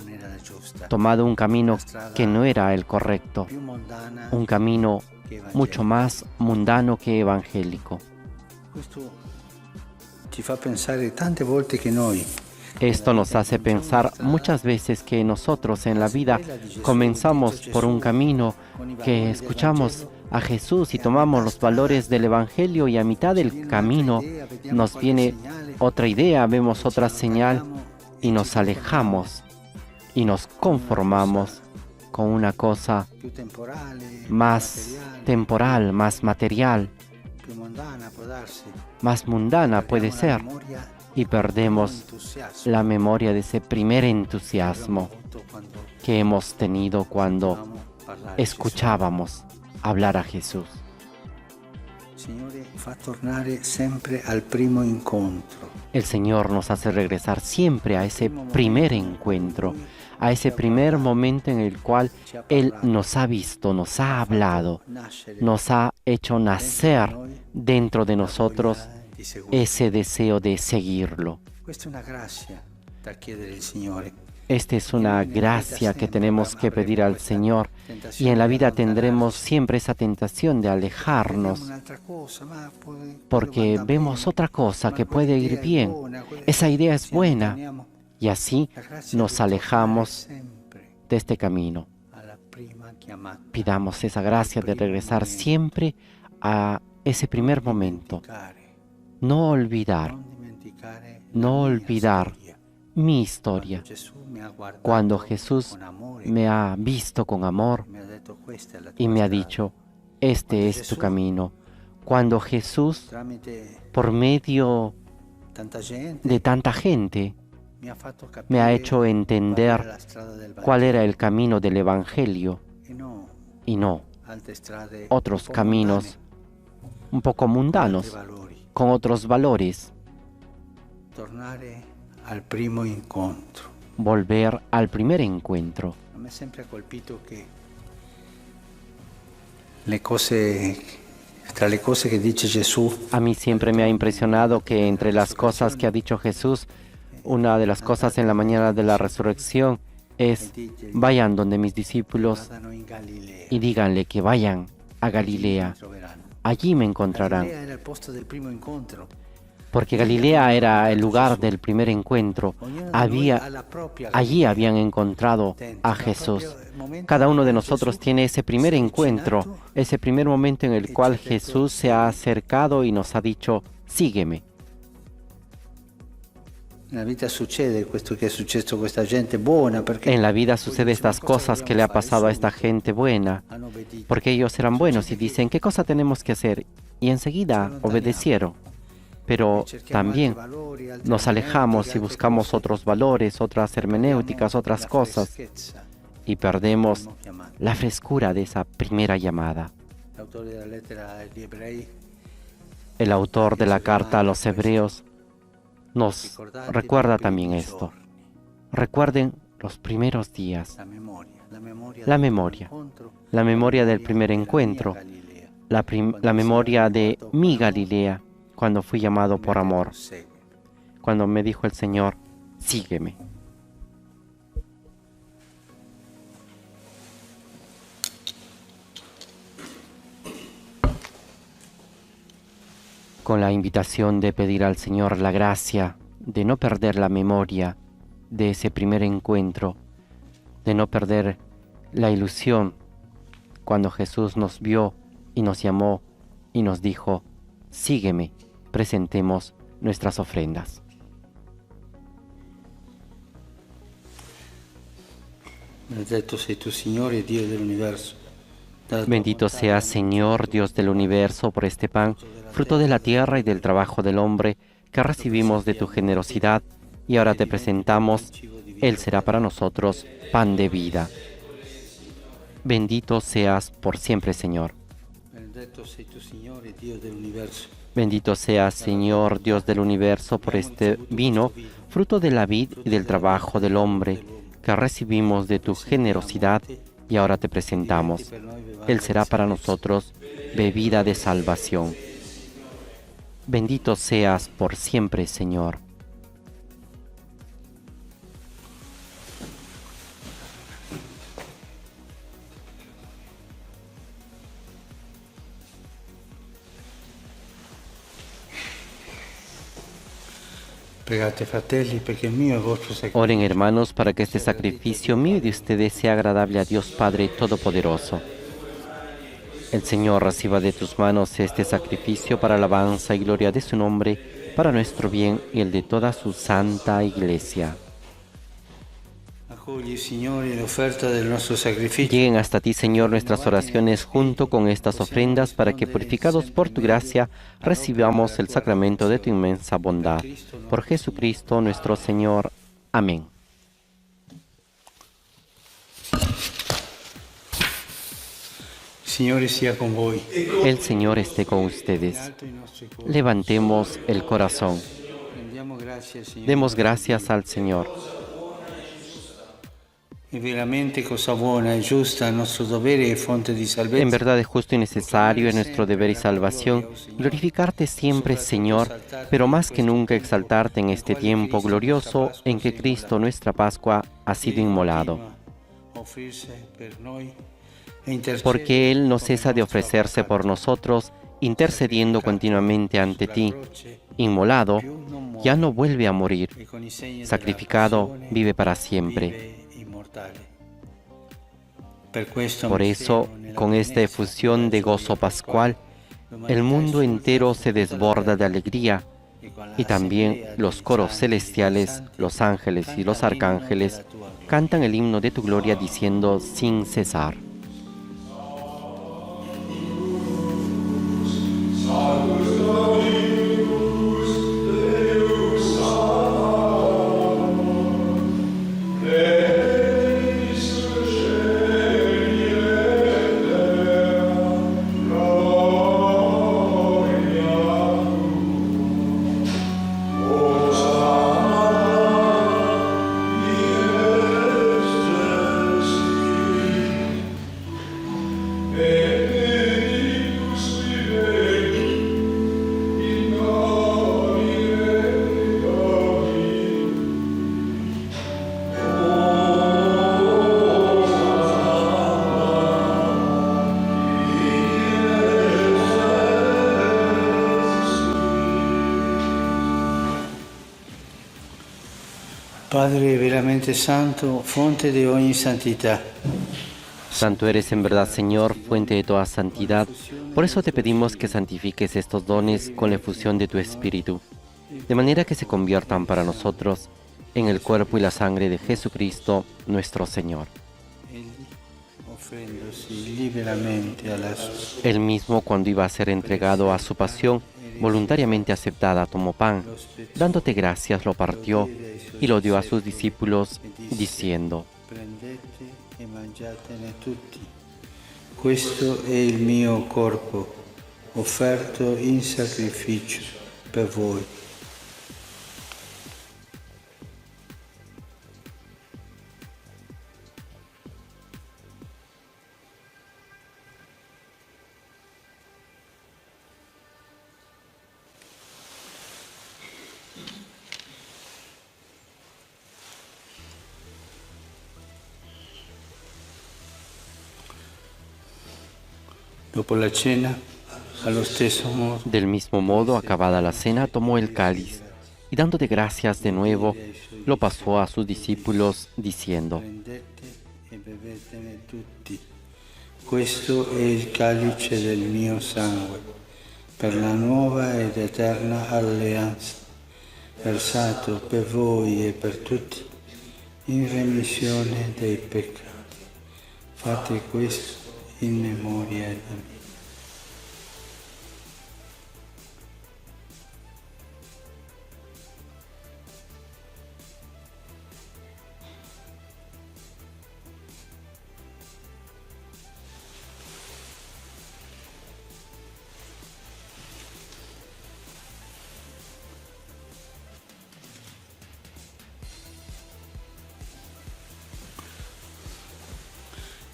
tomado un camino que no era el correcto, un camino mucho más mundano que evangélico. Ci fa pensare tante volte che noi Esto nos hace pensar muchas veces que nosotros en la vida comenzamos por un camino que escuchamos a Jesús y tomamos los valores del Evangelio, y a mitad del camino nos viene otra idea, vemos otra señal y nos alejamos y nos conformamos con una cosa más temporal, más material, más mundana puede ser, y perdemos la memoria de ese primer entusiasmo que hemos tenido cuando escuchábamos hablar a Jesús. El Señor nos hace regresar siempre a ese primer encuentro, a ese primer momento en el cual Él nos ha visto, nos ha hablado, nos ha hecho nacer dentro de nosotros ese deseo de seguirlo. Esta es una gracia que tenemos que pedir al Señor, y en la vida tendremos siempre esa tentación de alejarnos porque vemos otra cosa que puede ir bien. Esa idea es buena y así nos alejamos de este camino. Pidamos esa gracia de regresar siempre a ese primer momento. No olvidar mi historia. Cuando Jesús me ha visto con amor y me ha dicho, este es tu camino. Cuando Jesús, por medio de tanta gente, me ha hecho entender cuál era el camino del Evangelio y no otros caminos un poco mundanos, con otros valores. Volver al primer encuentro. A mí siempre me ha impresionado que entre las cosas que ha dicho Jesús, una de las cosas en la mañana de la resurrección es: vayan donde mis discípulos y díganle que vayan a Galilea. Allí me encontrarán. Porque Galilea era el lugar del primer encuentro. Allí habían encontrado a Jesús. Cada uno de nosotros tiene ese primer encuentro, ese primer momento en el cual Jesús se ha acercado y nos ha dicho, sígueme. En la vida sucede estas cosas que le ha pasado a esta gente buena, porque ellos eran buenos y dicen, ¿qué cosa tenemos que hacer? Y enseguida obedecieron. Pero también nos alejamos y buscamos otros valores, otras hermenéuticas, otras cosas, y perdemos la frescura de esa primera llamada. El autor de la carta a los Hebreos nos recuerda también esto. Recuerden los primeros días, la memoria del primer encuentro, la memoria de mi Galilea, cuando fui llamado por amor, cuando me dijo el Señor, sígueme. Con la invitación de pedir al Señor la gracia de no perder la memoria de ese primer encuentro, de no perder la ilusión cuando Jesús nos vio y nos llamó y nos dijo, sígueme, presentemos nuestras ofrendas. Benedetto sei tu, Signore, Dio dell'universo. Bendito seas, Señor, Dios del universo, por este pan, fruto de la tierra y del trabajo del hombre, que recibimos de tu generosidad, y ahora te presentamos, Él será para nosotros pan de vida. Bendito seas por siempre, Señor. Bendito seas, Señor, Dios del universo, por este vino, fruto de la vid y del trabajo del hombre, que recibimos de tu generosidad, y ahora te presentamos. Él será para nosotros bebida de salvación. Bendito seas por siempre, Señor. Oren, hermanos, para que este sacrificio mío y de ustedes sea agradable a Dios Padre Todopoderoso. El Señor reciba de tus manos este sacrificio para alabanza y gloria de su nombre, para nuestro bien y el de toda su santa Iglesia. Lleguen hasta ti, Señor, nuestras oraciones junto con estas ofrendas, para que, purificados por tu gracia, recibamos el sacramento de tu inmensa bondad. Por Jesucristo nuestro Señor. Amén. El Señor esté con ustedes. Levantemos el corazón. Demos gracias al Señor. En verdad es justo y necesario, es nuestro deber y salvación, glorificarte siempre, Señor, pero más que nunca exaltarte en este tiempo glorioso en que Cristo, nuestra Pascua, ha sido inmolado. Porque Él no cesa de ofrecerse por nosotros, intercediendo continuamente ante ti. Inmolado, ya no vuelve a morir. Sacrificado, vive para siempre. Por eso, con esta efusión de gozo pascual, el mundo entero se desborda de alegría, y también los coros celestiales, los ángeles y los arcángeles, cantan el himno de tu gloria diciendo sin cesar. Padre veramente santo, fuente de ogni santidad. Santo eres en verdad, Señor, fuente de toda santidad. Por eso te pedimos que santifiques estos dones con la efusión de tu Espíritu, de manera que se conviertan para nosotros en el cuerpo y la sangre de Jesucristo, nuestro Señor. Él mismo, cuando iba a ser entregado a su pasión, voluntariamente aceptada, tomó pan, dándote gracias, lo partió y lo dio a sus discípulos, diciendo: Prendete e mangiatene tutti. Questo è il mio corpo, offerto in sacrificio per voi. Dopo la cena, allo stesso modo, Del mismo modo, acabada la cena, tomó el cáliz y dándote gracias de nuevo, lo pasó a sus discípulos, diciendo: prendete e bevetene tutti. Questo è il calice del mio sangue, per la nuova ed eterna alleanza, versato per voi e per tutti, in remissione dei peccati. Fate questo in memoria di me.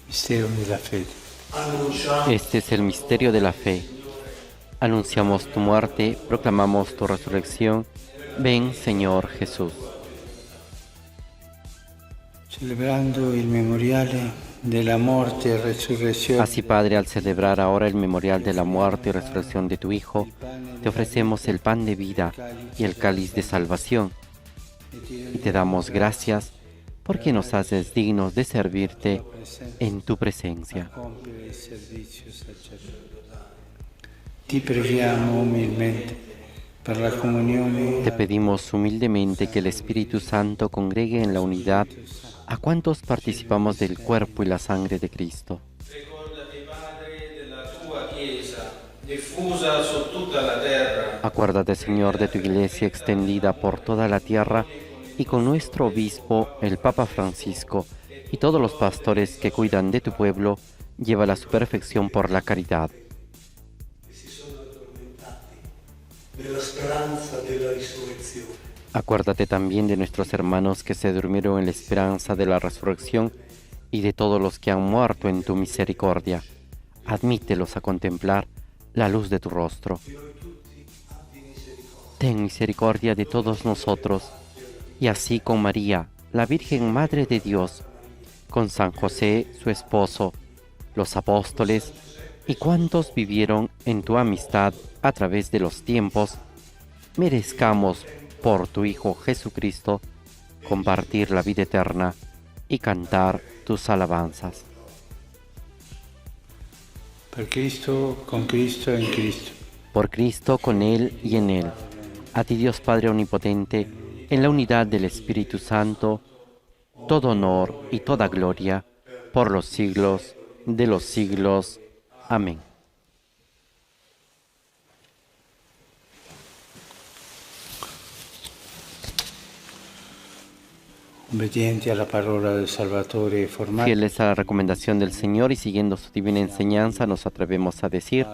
Mistero della fede. Este es el misterio de la fe. Anunciamos tu muerte, proclamamos tu resurrección. Ven, Señor Jesús. Celebrando il memoriale della morte e resurrezione, Así, Padre, al celebrar ahora el memorial de la muerte y resurrección de tu Hijo, te ofrecemos el pan de vida y el cáliz de salvación. Y te damos gracias porque nos haces dignos de servirte en tu presencia. compiere il servizio sacerdotale. Ti preghiamo umilmente per la comunione Te pedimos humildemente que el Espíritu Santo congregue en la unidad a cuantos participamos del cuerpo y la sangre de Cristo. Ricordati, Padre, della tua Chiesa, diffusa su tutta la terra. Acuérdate, Señor, de tu Iglesia extendida por toda la tierra y con nuestro obispo, el Papa Francisco, y todos los pastores que cuidan de tu pueblo, llévala a su perfección por la caridad. si sono addormentati nella speranza della risurrezione. Acuérdate también de nuestros hermanos que se durmieron en la esperanza de la resurrección y de todos los que han muerto en tu misericordia. Admítelos a contemplar la luz de tu rostro. Ten misericordia de todos nosotros, y así con María, la Virgen Madre de Dios, con San José, su esposo, los apóstoles y cuantos vivieron en tu amistad a través de los tiempos, merezcamos por tu Hijo Jesucristo compartir la vida eterna y cantar tus alabanzas. Per Cristo, con Cristo, en Cristo. Por Cristo, con Él y en Él. A ti Dios Padre Omnipotente, en la unidad del Espíritu Santo, todo honor y toda gloria por los siglos de los siglos. Amén. Obedienti alla parola del Salvatore, formati Fieles a la recomendación del Señor y siguiendo su divina enseñanza, nos atrevemos a decir: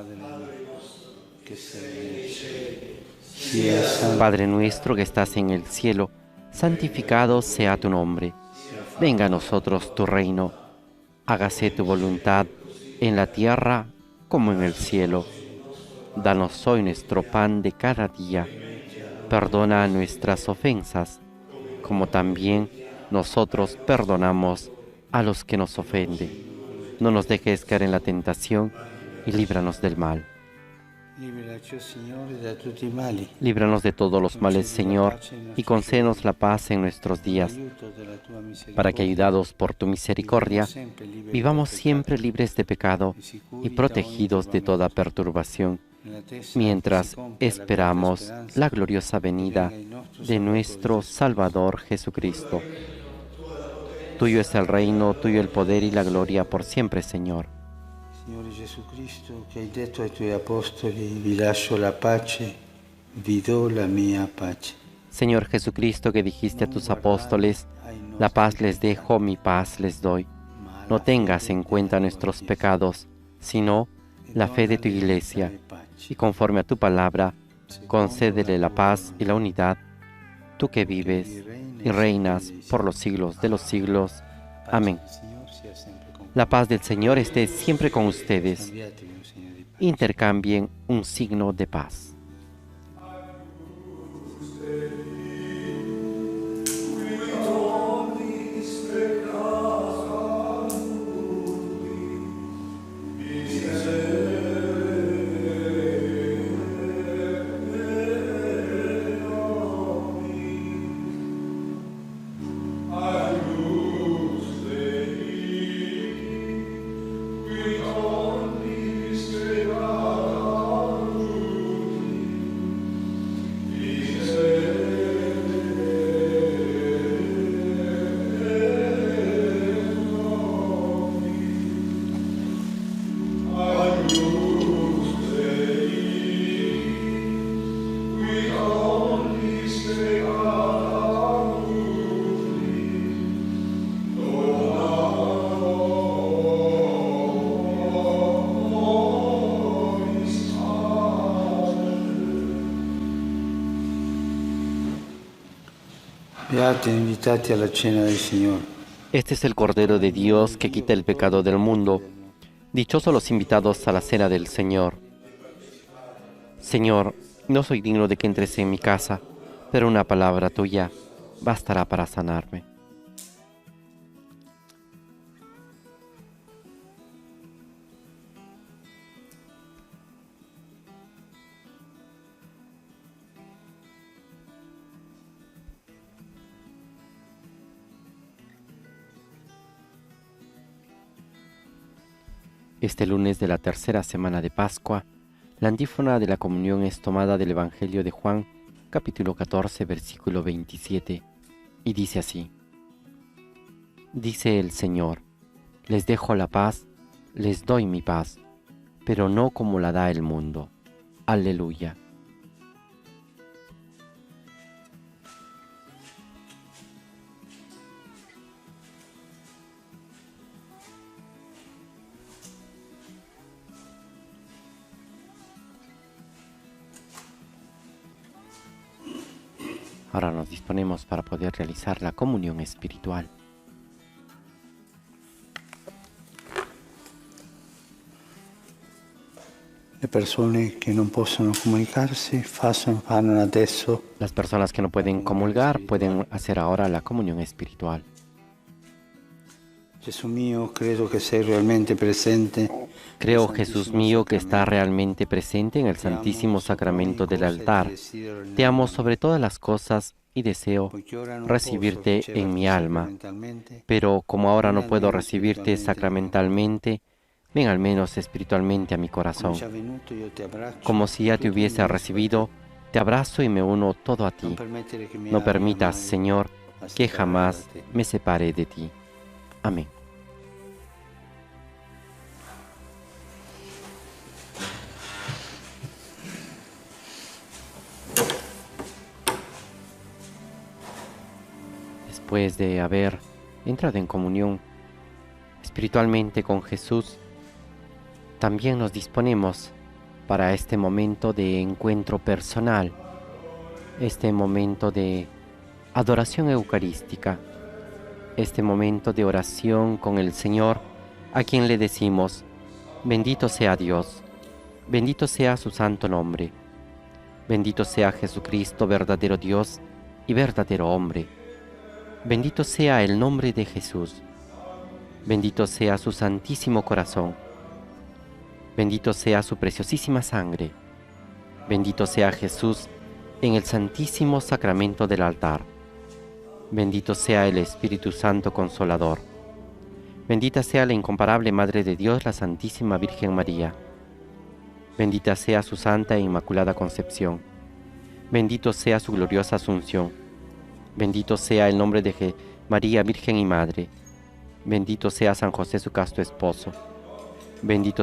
Padre nuestro que estás en el cielo, santificado sea tu nombre. Venga a nosotros tu reino. Hágase tu voluntad en la tierra como en el cielo. Danos hoy nuestro pan de cada día. Perdona nuestras ofensas, como también nosotros perdonamos a los que nos ofenden. No nos dejes caer en la tentación y líbranos del mal. Liberaci, Signore, da tutti i mali. Líbranos de todos los males, Señor, y concédenos la paz en nuestros días, para que, ayudados por tu misericordia, vivamos siempre libres de pecado y protegidos de toda perturbación, mientras esperamos la gloriosa venida de nuestro Salvador Jesucristo. Tuyo es el reino, tuyo el poder y la gloria por siempre, Señor. Signore Gesù Cristo, che hai detto ai tuoi apostoli, vi lascio la pace, vi do la mia pace. Señor Jesucristo, que dijiste a tus apóstoles, la paz les dejo, mi paz les doy. No tengas en cuenta nuestros pecados, sino la fe de tu Iglesia, y conforme a tu palabra, concédele la paz y la unidad, tú que vives y reinas por los siglos de los siglos. Amén. La paz del Señor esté siempre con ustedes. Intercambien un signo de paz. Beati invitati alla cena del Signore. Este es el Cordero de Dios que quita el pecado del mundo. Dichosos los invitados a la cena del Señor. Señor, no soy digno de que entres en mi casa, pero una palabra tuya bastará para sanarme. Este lunes de la tercera semana de Pascua, la antífona de la comunión es tomada del Evangelio de Juan, capítulo 14, versículo 27, y dice así: Dice el Señor, les dejo la paz, les doy mi paz, pero no como la da el mundo. Aleluya. Ahora nos disponemos para poder realizar la comunión espiritual. Le persone che non possono comunicarsi fanno adesso. Las personas que no pueden comulgar pueden hacer ahora la comunión espiritual. Gesù mio, credo che sei realmente presente. Creo, Jesús mío, que está realmente presente en el Santísimo Sacramento del altar. Te amo sobre todas las cosas y deseo recibirte en mi alma. Pero como ahora no puedo recibirte sacramentalmente, ven al menos espiritualmente a mi corazón. Como si ya te hubiese recibido, te abrazo y me uno todo a ti. No permitas, Señor, que jamás me separe de ti. Amén. Después de haber entrado en comunión espiritualmente con Jesús, también nos disponemos para este momento de encuentro personal, este momento de adoración eucarística, este momento de oración con el Señor, a quien le decimos: bendito sea Dios, bendito sea su santo nombre, bendito sea Jesucristo, verdadero Dios y verdadero hombre, bendito sea el nombre de Jesús, bendito sea su santísimo corazón, bendito sea su preciosísima sangre, bendito sea Jesús en el santísimo sacramento del altar, bendito sea el Espíritu Santo Consolador, bendita sea la incomparable Madre de Dios, la Santísima Virgen María, bendita sea su santa e inmaculada concepción, bendito sea su gloriosa asunción, bendito sea el nombre de María Virgen y Madre, bendito sea San José su casto esposo, bendito